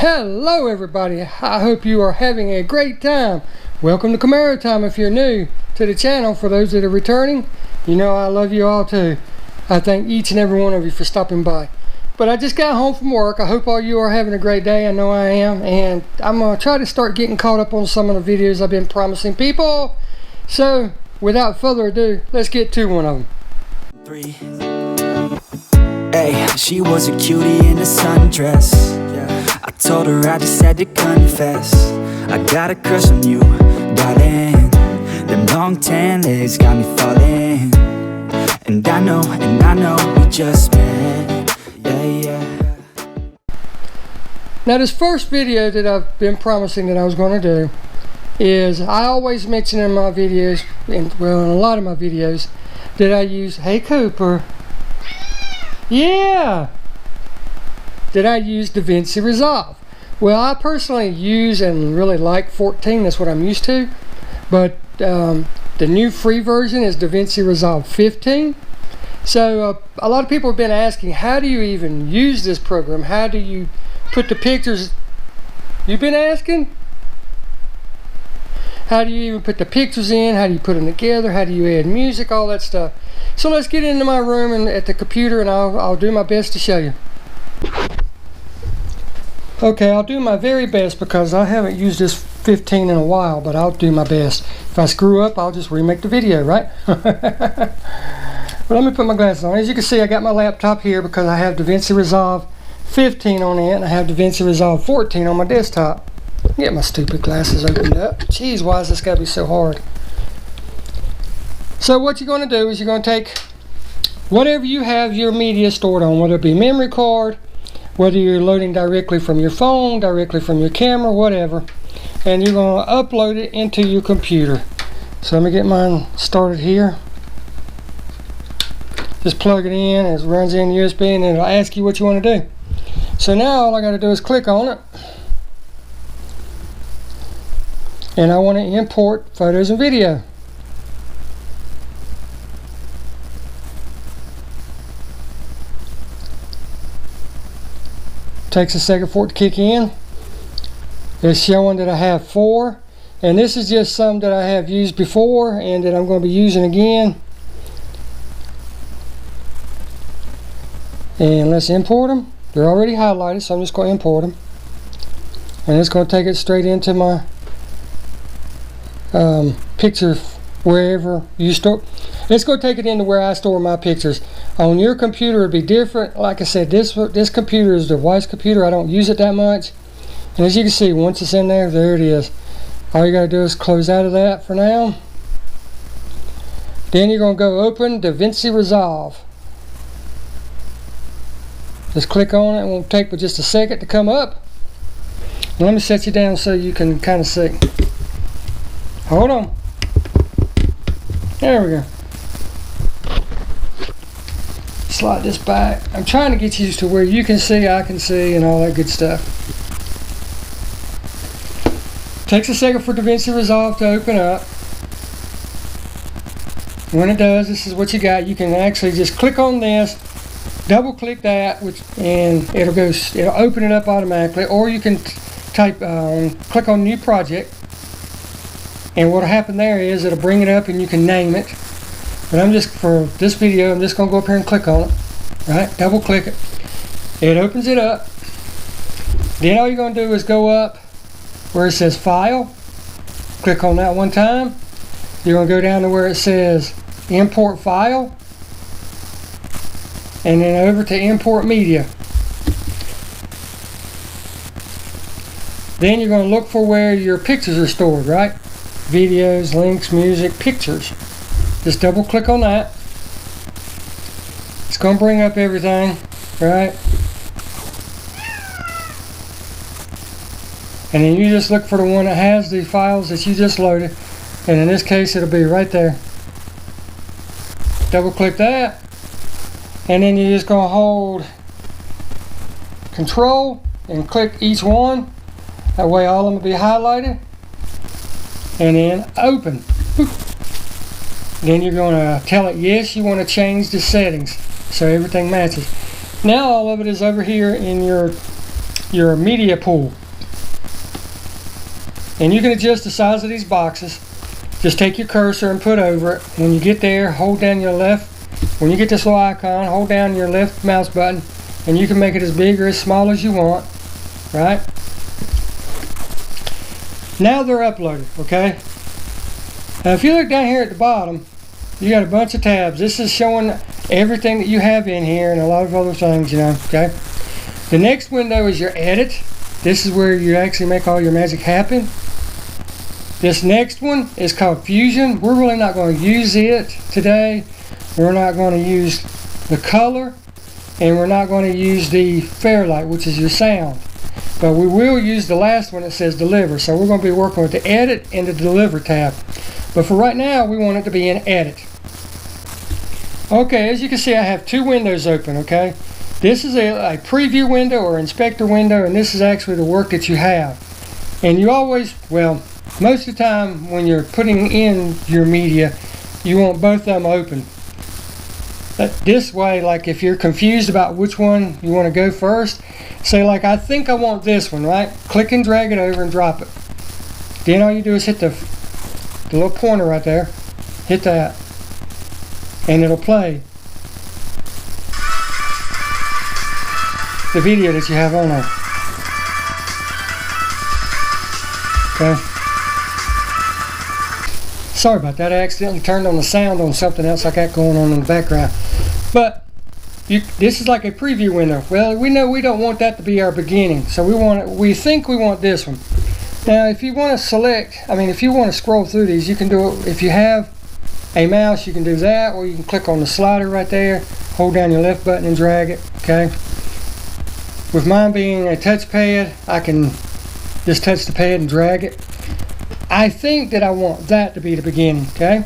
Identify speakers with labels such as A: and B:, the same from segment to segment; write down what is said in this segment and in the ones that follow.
A: Hello everybody, I hope you are having a great time. Welcome to Camaro time if you're new to the channel. For those that are returning, you know I love you all too. I thank each and every one of you for stopping by. But I just got home from work. I hope all you are having a great day. I know I am. And I'm going to try to start getting caught up on some of the videos I've been promising people. So without further ado, let's get to one of them.
B: 3. Hey, she was a cutie in a sundress. I told her I just had to confess, I got a crush on you, darling. Them long tan legs got me falling. And I know we just met. Yeah.
A: Now this first video that I've been promising that I was going to do is, I always mention in my videos, in a lot of my videos, that I use, hey Cooper, yeah, that I use Davinci Resolve. Well, I personally use and really like 14, that's what I'm used to, but the new free version is Davinci Resolve 15. So a lot of people have been asking, how do you even use this program? How do you put the pictures? You've been asking? How do you even put the pictures in? How do you put them together? How do you add music? All that stuff. So let's get into my room and at the computer, and I'll do my best to show you. Okay, I'll do my very best because I haven't used this 15 in a while, but I'll do my best. If I screw up, I'll just remake the video, right? Well, let me put my glasses on. As you can see, I got my laptop here because I have Davinci Resolve 15 on it, and I have Davinci Resolve 14 on my desktop. Get my stupid glasses opened up. Jeez, why is this got to be so hard? So what you're going to do is you're going to take whatever you have your media stored on, whether it be memory card, whether you're loading directly from your phone, directly from your camera, whatever, and you're going to upload it into your computer. So let me get mine started here. Just plug it in, it runs in USB, and then it'll ask you what you want to do. So now all I got to do is click on it, and I want to import photos and video. Takes a second for it to kick in. It's showing that I have 4, and this is just some that I have used before and that I'm going to be using again. And let's import them. They're already highlighted, so I'm just going to import them, and it's going to take it straight into my picture wherever you store. It's going to take it into where I store my pictures. On your computer it'd be different. Like I said, this computer is the wife's computer. I don't use it that much, and as you can see, once it's in there, there it is. All you got to do is close out of that for now. Then you're going to go open Davinci Resolve. Just click on it. It won't take but just a second to come up. And let me set you down so you can kind of see. Hold on. There we go. Slide this back. I'm trying to get used to where you can see, I can see, and all that good stuff. Takes a second for Davinci Resolve to open up. When it does, this is what you got. You can actually just click on this, double click that, and it'll open it up automatically, or you can click on new project, and what'll happen there is it'll bring it up and you can name it. But for this video, I'm just going to go up here and click on it. Right? Double click it. It opens it up. Then all you're going to do is go up where it says File. Click on that one time. You're going to go down to where it says Import File. And then over to Import Media. Then you're going to look for where your pictures are stored, right? Videos, links, music, pictures. Just double click on that. It's going to bring up everything, right? And then you just look for the one that has the files that you just loaded. And in this case, it'll be right there. Double click that. And then you're just going to hold Control and click each one. That way all of them will be highlighted. And then open. Then you're going to tell it yes, you want to change the settings so everything matches. Now all of it is over here in your your media pool. And you can adjust the size of these boxes. Just take your cursor and put over it. When you get there, hold down your left. When you get this little icon, hold down your left mouse button, and you can make it as big or as small as you want, right? Now they're uploaded, okay? Now if you look down here at the bottom, you got a bunch of tabs. This is showing everything that you have in here and a lot of other things, you know, okay? The next window is your edit. This is where you actually make all your magic happen. This next one is called Fusion. We're really not going to use it today. We're not going to use the color, and we're not going to use the Fairlight, which is your sound. But we will use the last one that says Deliver. So we're going to be working with the Edit and the Deliver tab. But for right now, we want it to be in Edit. Okay, as you can see, I have two windows open, okay? This is a preview window or inspector window, and this is actually the work that you have. And you always, well, most of the time when you're putting in your media, you want both of them open. But this way, like if you're confused about which one you want to go first, say like I think I want this one, right? Click and drag it over and drop it. Then all you do is hit the little pointer right there, hit that, and it'll play the video that you have on there. Okay. Sorry about that, I accidentally turned on the sound on something else I got going on in the background. But this is like a preview window. Well, we know we don't want that to be our beginning, so we think we want this one. Now if you want to select, if you want to scroll through these, you can do it. If you have a mouse, you can do that, or you can click on the slider right there, hold down your left button and drag it, okay? With mine being a touchpad, I can just touch the pad and drag it. I think that I want that to be the beginning, okay?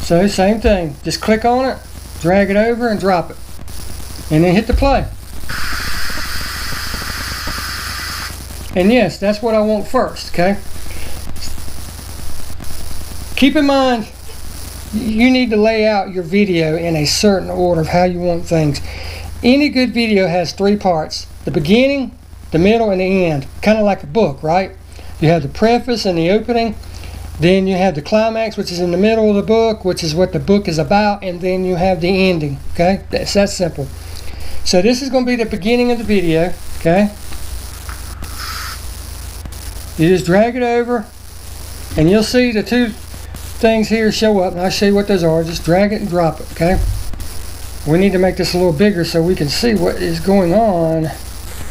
A: So same thing, just click on it, drag it over and drop it, and then hit the play. And yes, that's what I want first, okay? Keep in mind, you need to lay out your video in a certain order of how you want things. Any good video has three parts: the beginning, the middle, and the end. Kind of like a book, right? You have the preface and the opening, then you have the climax, which is in the middle of the book, which is what the book is about, and then you have the ending, okay? That's that simple. So this is going to be the beginning of the video, okay? You just drag it over, and you'll see the two things here show up, and I'll show you what those are. Just drag it and drop it, okay? We need to make this a little bigger so we can see what is going on.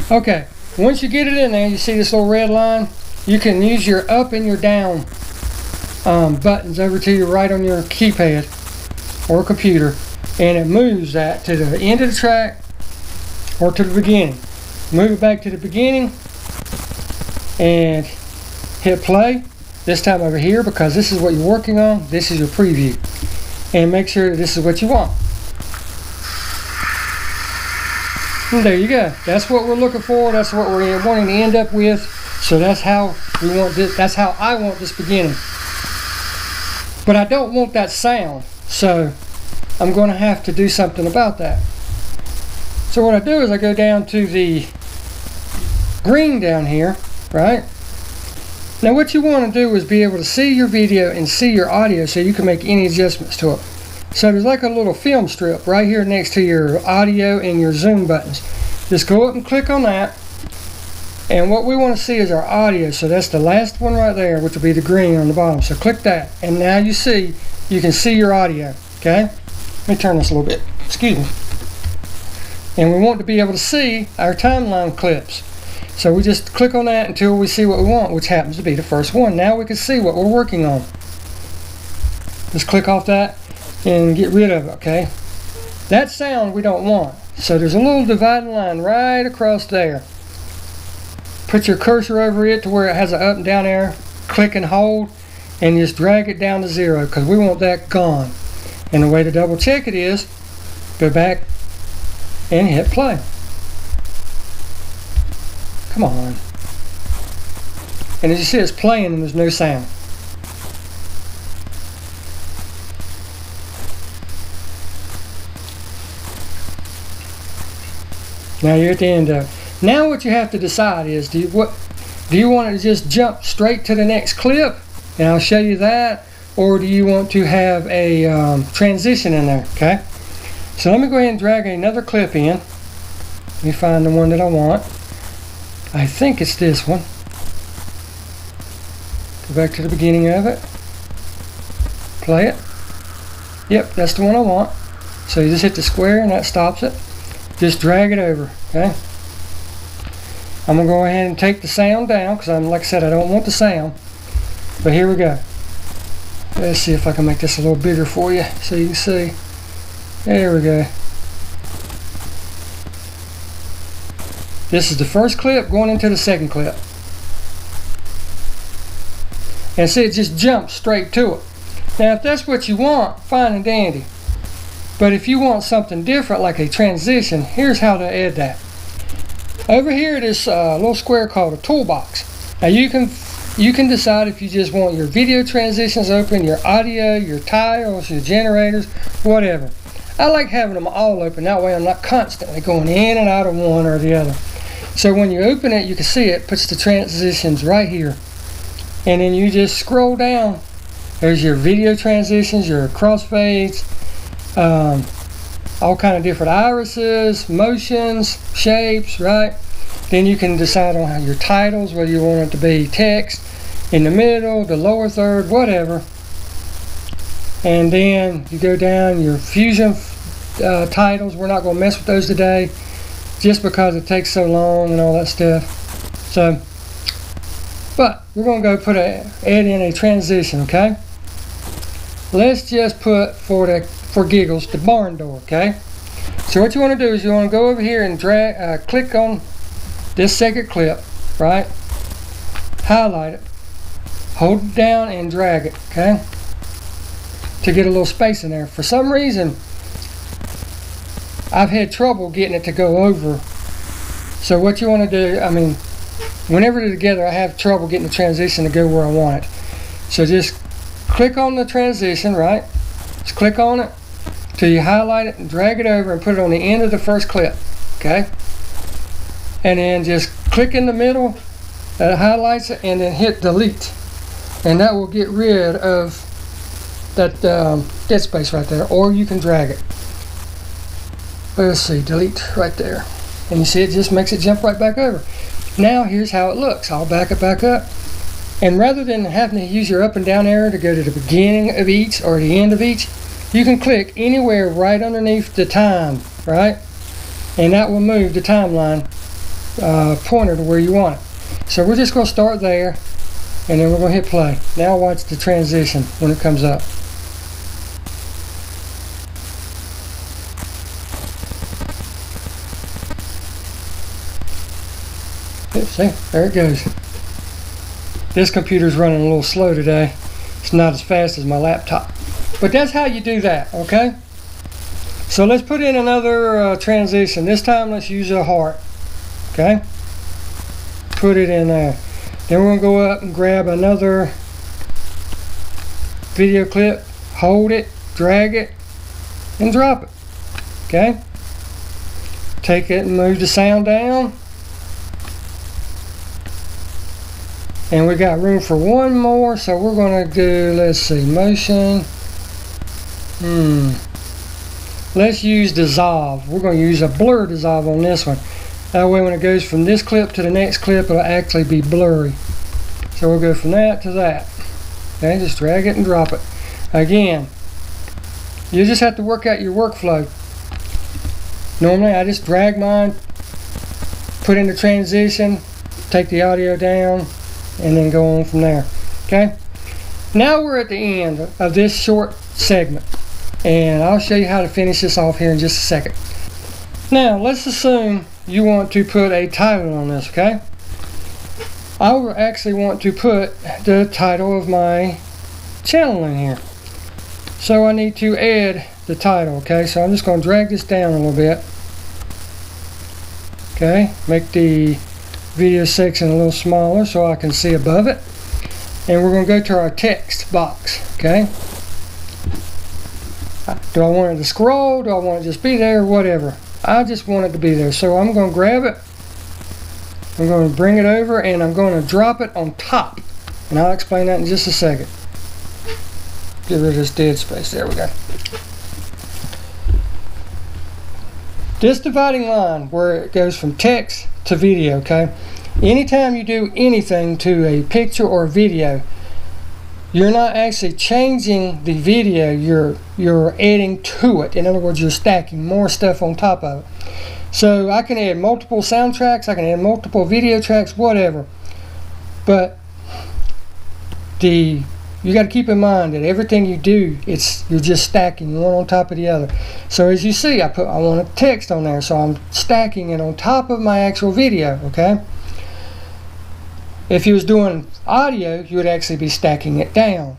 A: Okay, once you get it in there, you see this little red line? You can use your up and your down buttons over to your right on your keypad or computer, and it moves that to the end of the track or to the beginning. Move it back to the beginning and hit play. This time over here, because this is what you're working on. This is your preview, and make sure that this is what you want. And there you go. That's what we're looking for. That's what we're wanting to end up with. So that's how we want this. That's how I want this beginning. But I don't want that sound, so I'm going to have to do something about that. So what I do is I go down to the green down here, right? Now what you want to do is be able to see your video and see your audio so you can make any adjustments to it. So there's like a little film strip right here next to your audio and your zoom buttons. Just go up and click on that. And what we want to see is our audio. So that's the last one right there, which will be the green on the bottom. So click that. And now you can see your audio. Okay? Let me turn this a little bit. Excuse me. And we want to be able to see our timeline clips. So we just click on that until we see what we want, which happens to be the first one. Now we can see what we're working on. Just click off that and get rid of it, okay? That sound we don't want. So there's a little dividing line right across there. Put your cursor over it to where it has an up and down arrow. Click and hold and just drag it down to 0 because we want that gone. And the way to double check it is go back and hit play. Come on. And as you see, it's playing and there's no sound. Now you're at the end of it. Now what you have to decide is, do you want it to just jump straight to the next clip, and I'll show you that, or do you want to have a transition in there? Okay, so let me go ahead and drag another clip in. Let me find the one that I want. I think it's this one. Go back to the beginning of it. Play it. Yep, that's the one I want. So you just hit the square and that stops it. Just drag it over, okay? I'm gonna go ahead and take the sound down because like I said, I don't want the sound. But here we go. Let's see if I can make this a little bigger for you so you can see. There we go. This is the first clip going into the second clip. And see, it just jumps straight to it. Now if that's what you want, fine and dandy. But if you want something different like a transition, here's how to add that. Over here it is a little square called a toolbox. Now you can decide if you just want your video transitions open, your audio, your tiles, your generators, whatever. I like having them all open, that way I'm not constantly going in and out of one or the other. So when you open it, you can see it puts the transitions right here. And then you just scroll down. There's your video transitions, your crossfades, all kind of different irises, motions, shapes, right? Then you can decide on how your titles, whether you want it to be text, in the middle, the lower third, whatever. And then you go down your fusion titles. We're not going to mess with those today just because it takes so long and all that stuff. So, but we're going to go add in a transition, okay? Let's just put, for giggles, the barn door, okay? So what you want to do is you want to go over here and drag, click on this second clip, right? Highlight it, hold it down and drag it, okay? To get a little space in there. For some reason, I've had trouble getting it to go over. So what you want to do, I mean, whenever they're together, I have trouble getting the transition to go where I want it. So just click on the transition, right? Just click on it till you highlight it and drag it over and put it on the end of the first clip, okay? And then just click in the middle, that highlights it, and then hit delete. And that will get rid of that dead space right there, or you can drag it. Let's see, delete right there. And you see it just makes it jump right back over. Now here's how it looks. I'll back it back up. And rather than having to use your up and down arrow to go to the beginning of each or the end of each, you can click anywhere right underneath the time, right? And that will move the timeline pointer to where you want it. So we're just going to start there, and then we're going to hit play. Now watch the transition when it comes up. See, there it goes. This computer's running a little slow today. It's not as fast as my laptop. But that's how you do that, okay? So let's put in another transition. This time let's use a heart, okay? Put it in there. Then we're gonna go up and grab another video clip, hold it, drag it, and drop it, okay? Take it and move the sound down. And we got room for one more, so we're going to do, let's see, motion. Let's use dissolve. We're going to use a blur dissolve on this one. That way when it goes from this clip to the next clip, it'll actually be blurry. So we'll go from that to that. Okay, just drag it and drop it. Again, you just have to work out your workflow. Normally I just drag mine, put in the transition, take the audio down, and then go on from there. Okay, now we're at the end of this short segment, and I'll show you how to finish this off here in just a second. Now let's assume you want to put a title on this, okay? I will actually want to put the title of my channel in here, so I need to add the title. Okay, so I'm just going to drag this down a little bit. Okay, make the video section a little smaller so I can see above it, and we're going to go to our text box. Okay, do I want it to scroll? Do I want it to just be there? Whatever, I just want it to be there. So I'm going to grab it I'm going to bring it over and I'm going to drop it on top. And I'll explain that in just a second. Get rid of this dead space. There we go. This dividing line where it goes from text to video, okay? Anytime you do anything to a picture or a video, you're not actually changing the video, you're adding to it. In other words, you're stacking more stuff on top of it. So I can add multiple soundtracks, I can add multiple video tracks, whatever. But you got to keep in mind that everything you do, you're just stacking one on top of the other. So as you see, I want a text on there, so I'm stacking it on top of my actual video, okay? If you was doing audio, you would actually be stacking it down.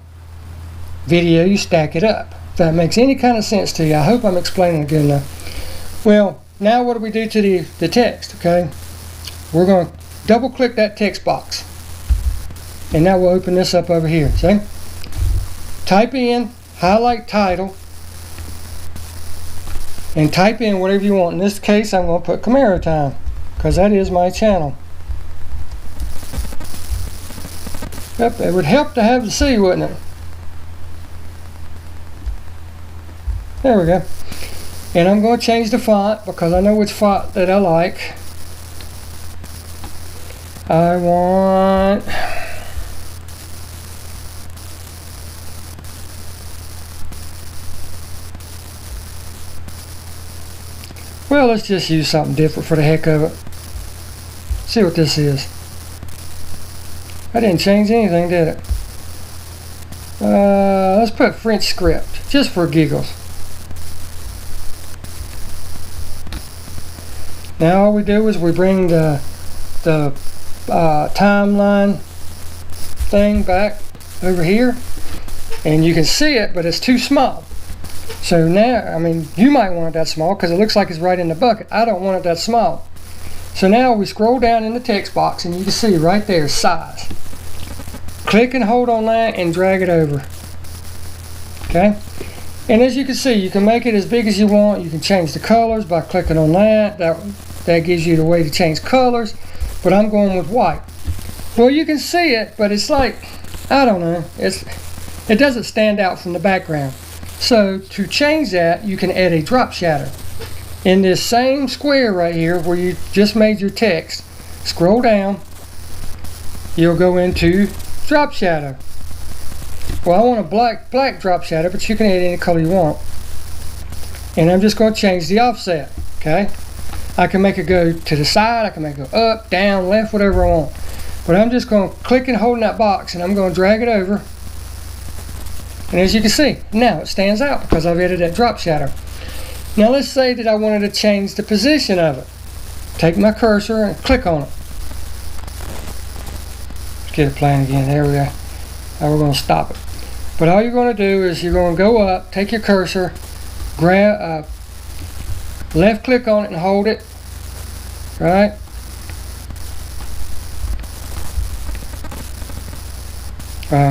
A: Video, you stack it up. If that makes any kind of sense to you, I hope I'm explaining it good enough. Well, now what do we do to the text, okay? We're going to double click that text box. And now we'll open this up over here, see? Type in, highlight title, and type in whatever you want. In this case, I'm going to put Camaro time, because that is my channel. Yep, it would help to have the C, wouldn't it? There we go. And I'm going to change the font, because I know which font that I like. I want... Well, let's just use something different for the heck of it. See what this is. I didn't change anything, did it? Let's put French script, just for giggles. Now all we do is we bring the timeline thing back over here, and you can see it, but it's too small. So now, I mean, you might want it that small because it looks like it's right in the bucket. I don't want it that small. So now we scroll down in the text box and you can see right there, size. Click and hold on that and drag it over. Okay? And as you can see, you can make it as big as you want. You can change the colors by clicking on that. That gives you the way to change colors. But I'm going with white. Well, you can see it, but it's like, I don't know. It doesn't stand out from the background. So to change that, you can add a drop shadow. In this same square right here where you just made your text, scroll down, you'll go into drop shadow. Well, I want a black drop shadow, but you can add any color you want. And I'm just going to change the offset, okay? I can make it go to the side, I can make it go up, down, left, whatever I want. But I'm just going to click and hold in that box and I'm going to drag it over. And as you can see, now it stands out because I've added that drop shadow. Now let's say that I wanted to change the position of it. Take my cursor and click on it. Let's get it playing again. There we go. Now we're going to stop it. But all you're going to do is you're going to go up, take your cursor, grab, left click on it and hold it. Right?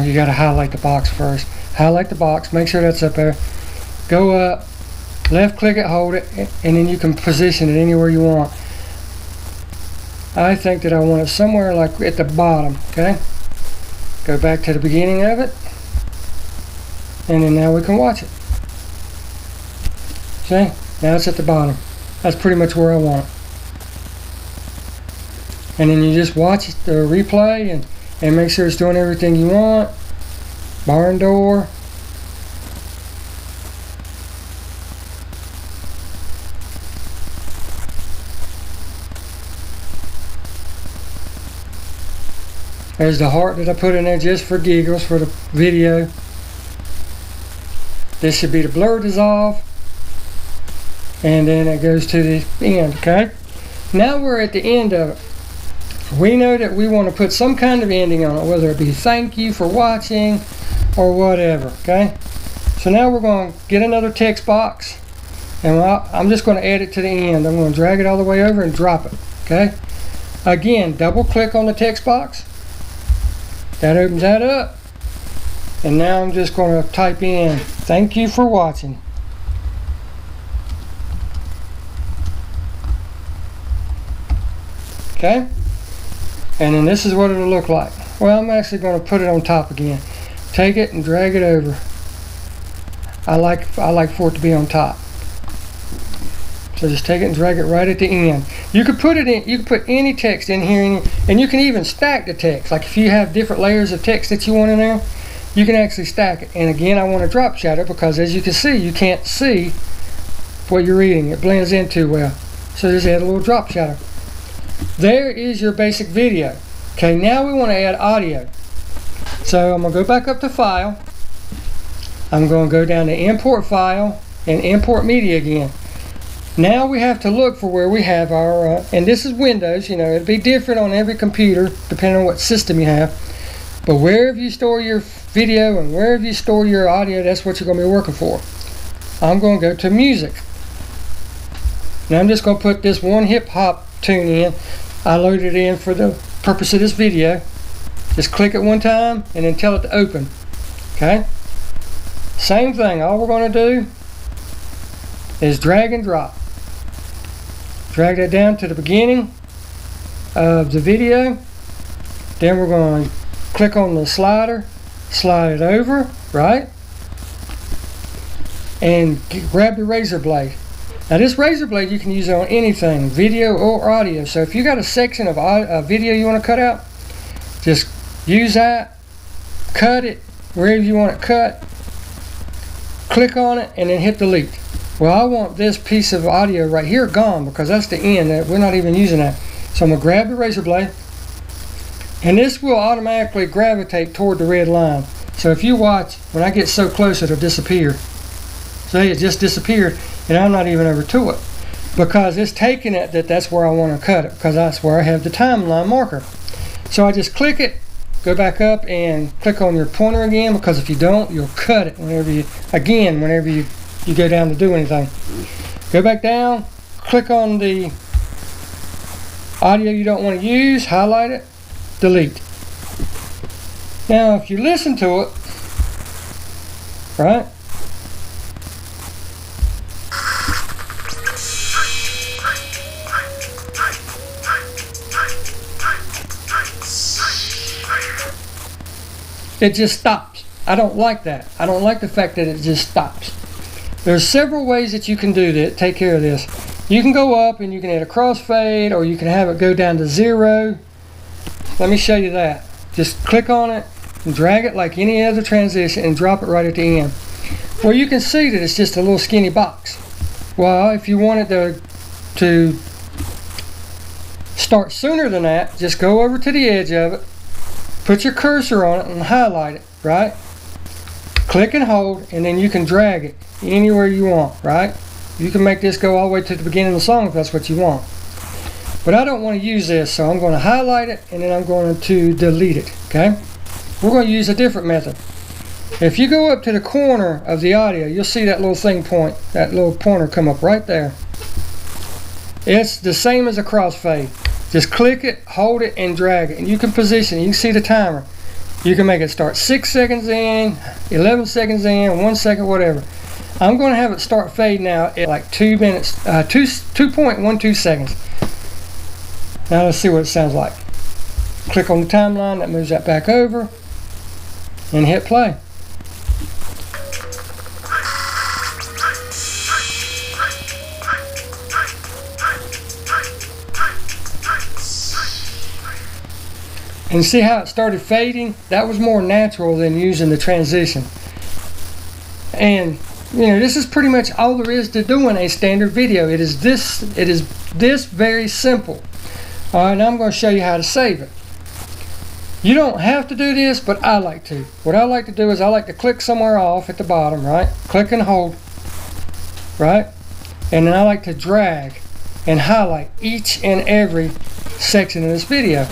A: You got to highlight the box first. Highlight the box, make sure that's up there. Go up, left click it, hold it, and then you can position it anywhere you want. I think that I want it somewhere like at the bottom, okay? Go back to the beginning of it, and then now we can watch it. See? Now it's at the bottom. That's pretty much where I want it. And then you just watch the replay and make sure it's doing everything you want. Barn door. There's the heart that I put in there just for giggles for the video. This should be the blur dissolve. And then it goes to the end, okay? Now we're at the end of it. We know that we want to put some kind of ending on it, whether it be thank you for watching or whatever, okay? So now we're going to get another text box and I'm just going to add it to the end. I'm going to drag it all the way over and drop it, okay? Again, double click on the text box. That opens that up. And now I'm just going to type in thank you for watching. Okay? And then this is what it'll look like. Well, I'm actually going to put it on top again. Take it and drag it over. I like for it to be on top. So just take it and drag it right at the end. You could put it in. You could put any text in here, and you can even stack the text. Like if you have different layers of text that you want in there, you can actually stack it. And again, I want to drop shadow because, as you can see, you can't see what you're reading. It blends in too well. So just add a little drop shadow. There is your basic video. Okay, now we want to add audio. So I'm going to go back up to File. I'm going to go down to Import File and Import Media again. Now we have to look for where we have our, and this is Windows, you know, it'll be different on every computer depending on what system you have. But wherever you store your video and wherever you store your audio, that's what you're going to be working for. I'm going to go to Music. Now I'm just going to put this one hip hop tune in. I loaded it in for the purpose of this video. Just click it one time and then tell it to open. Okay? Same thing. All we're going to do is drag and drop. Drag that down to the beginning of the video. Then we're going to click on the slider, slide it over, right? And grab the razor blade. Now this razor blade you can use on anything, video or audio. So if you got a section of video you want to cut out, just use that, cut it wherever you want it cut, click on it, and then hit delete. Well, I want this piece of audio right here gone because that's the end. We're not even using that. So I'm going to grab the razor blade, and this will automatically gravitate toward the red line. So if you watch, when I get so close, it'll disappear. See, it just disappeared, and I'm not even over to it because it's taking it that's where I want to cut it, because that's where I have the timeline marker. So I just click it, go back up and click on your pointer again, because if you don't, you'll cut it whenever you go down to do anything. Go back down, click on the audio you don't want to use, highlight it, delete. Now if you listen to it, right, it just stops. I don't like that. I don't like the fact that it just stops. There's several ways that you can do that, take care of this. You can go up and you can add a crossfade, or you can have it go down to 0. Let me show you that. Just click on it and drag it like any other transition and drop it right at the end. Well, you can see that it's just a little skinny box. Well, if you want it to start sooner than that, just go over to the edge of it, put your cursor on it and highlight it, right? Click and hold, and then you can drag it anywhere you want, right? You can make this go all the way to the beginning of the song if that's what you want. But I don't want to use this, so I'm going to highlight it and then I'm going to delete it, okay? We're going to use a different method. If you go up to the corner of the audio, you'll see that little thing that little pointer come up right there. It's the same as a crossfade. Just click it, hold it, and drag it. And you can position it. You can see the timer. You can make it start 6 seconds in, 11 seconds in, 1 second, whatever. I'm going to have it start fade now at like 2 minutes, 2.12 seconds. Now let's see what it sounds like. Click on the timeline, that moves that back over, and hit play. And see how it started fading? That was more natural than using the transition. And you know, this is pretty much all there is to doing a standard video. It is this very simple. All right, now I'm going to show you how to save it. You don't have to do this, but I like to. What I like to do is I like to click somewhere off at the bottom, right? Click and hold, right? And then I like to drag and highlight each and every section of this video.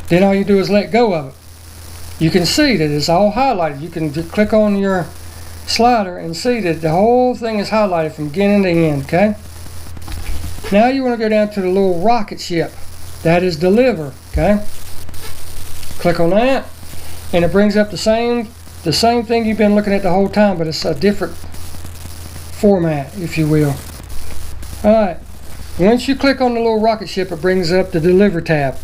A: Then all you do is let go of it. You can see that it's all highlighted. You can just click on your slider and see that the whole thing is highlighted from beginning to end, okay? Now you want to go down to the little rocket ship. That is deliver, okay? Click on that, and it brings up the same thing you've been looking at the whole time, but it's a different format, if you will. Alright, once you click on the little rocket ship, it brings up the deliver tab.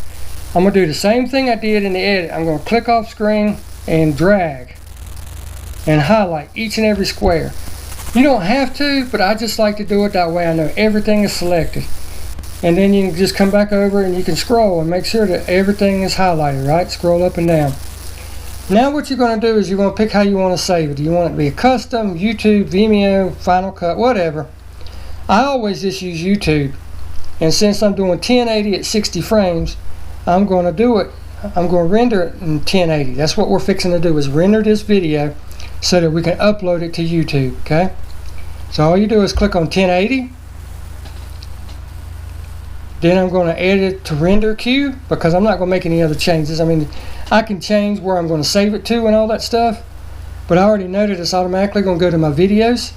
A: I'm going to do the same thing I did in the edit. I'm going to click off screen and drag and highlight each and every square. You don't have to, but I just like to do it that way. I know everything is selected. And then you can just come back over and you can scroll and make sure that everything is highlighted, right? Scroll up and down. Now what you're going to do is you're going to pick how you want to save it. Do you want it to be a custom, YouTube, Vimeo, Final Cut, whatever. I always just use YouTube. And since I'm doing 1080 at 60 frames, I'm going to render it in 1080. That's what we're fixing to do, is render this video so that we can upload it to YouTube, okay? So all you do is click on 1080. Then I'm going to add it to render queue because I'm not going to make any other changes. I mean, I can change where I'm going to save it to and all that stuff, but I already know that it's automatically going to go to my videos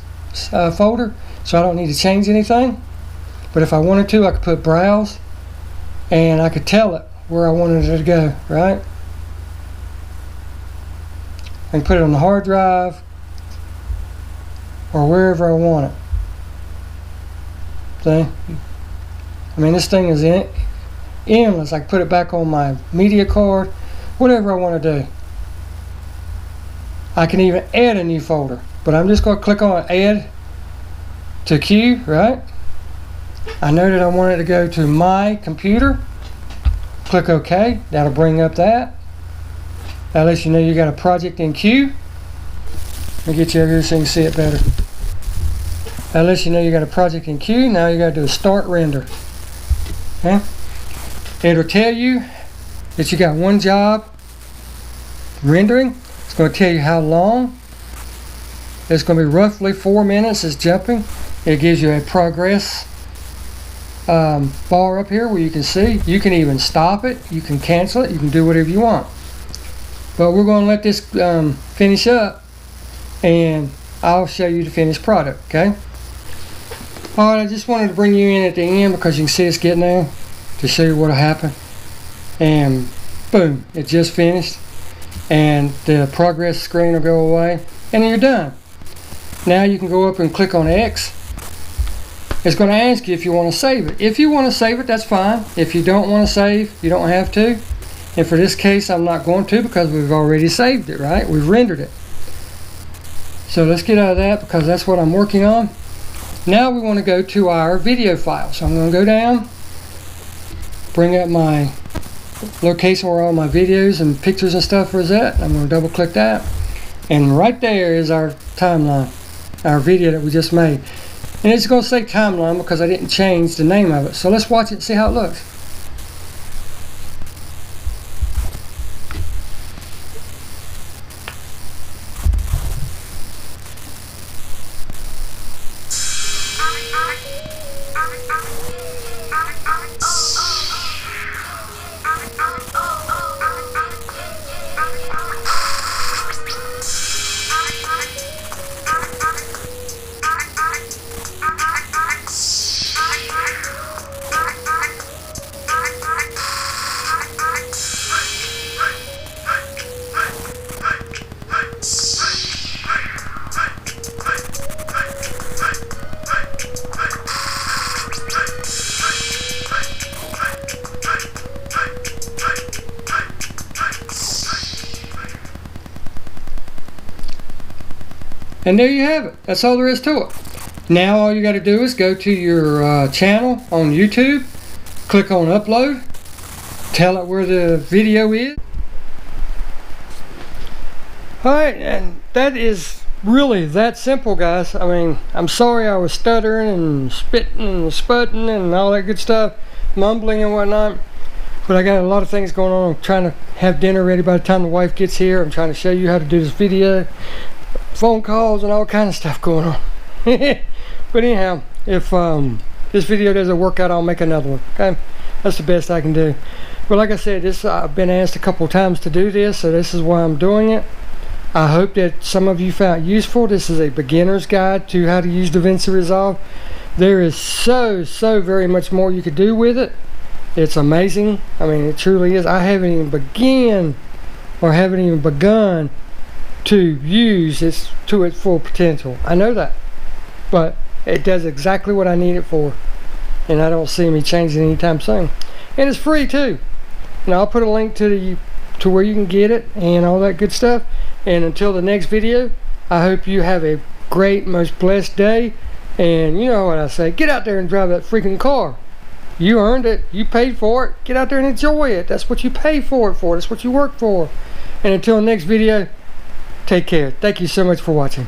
A: folder, so I don't need to change anything. But if I wanted to, I could put browse and I could tell it where I wanted it to go, right? I can put it on the hard drive or wherever I want it. See? I mean, this thing is endless. I can put it back on my media card, whatever I want to do. I can even add a new folder, but I'm just going to click on add to queue, right? I know that I want it to go to my computer. Click OK. That'll bring up that. That lets you know you got a project in queue. Let me get you over here so you can see it better. That lets you know you got a project in queue. Now you got to do a start render. Okay? It'll tell you that you got one job rendering. It's going to tell you how long. It's going to be roughly 4 minutes. It's jumping. It gives you a progress bar up here where you can see. You can even stop it. You can cancel it. You can do whatever you want. But we're going to let this finish up, and I'll show you the finished product, okay? Alright, I just wanted to bring you in at the end because you can see it's getting there to show you what'll happen. And boom, it just finished. And the progress screen will go away. And then you're done. Now you can go up and click on X. It's going to ask you if you want to save it. If you want to save it, that's fine. If you don't want to save, you don't have to. And for this case, I'm not going to because we've already saved it, right? We've rendered it. So let's get out of that because that's what I'm working on. Now we want to go to our video file. So I'm going to go down, bring up my location where all my videos and pictures and stuff is at. I'm going to double click that. And right there is our timeline, our video that we just made. And it's going to say timeline because I didn't change the name of it. So let's watch it and see how it looks. And there you have it. That's all there is to it. Now all you got to do is go to your channel on YouTube, click on upload, tell it where the video is. Alright, and that is really that simple, guys. I mean, I'm sorry I was stuttering and spitting and sputting and all that good stuff, mumbling and whatnot. But I got a lot of things going on. I'm trying to have dinner ready by the time the wife gets here. I'm trying to show you how to do this video. Phone calls and all kind of stuff going on. But anyhow, if this video doesn't work out, I'll make another one. Okay, that's the best I can do. But like I said, I've been asked a couple of times to do this, so this is why I'm doing it. I hope that some of you found it useful. This is a beginner's guide to how to use Davinci Resolve. There is so very much more you could do with it. It's amazing. I mean, it truly is. I haven't even begun to use it to its full potential. I know that, but it does exactly what I need it for, and I don't see me changing anytime soon. And it's free too. and I'll put a link to where you can get it and all that good stuff. And until the next video, I hope you have a great, most blessed day. And you know what I say, get out there and drive that freaking car. You earned it, you paid for it. Get out there and enjoy it. That's what you pay for it for. That's what you work for. And until the next video, take care. Thank you so much for watching.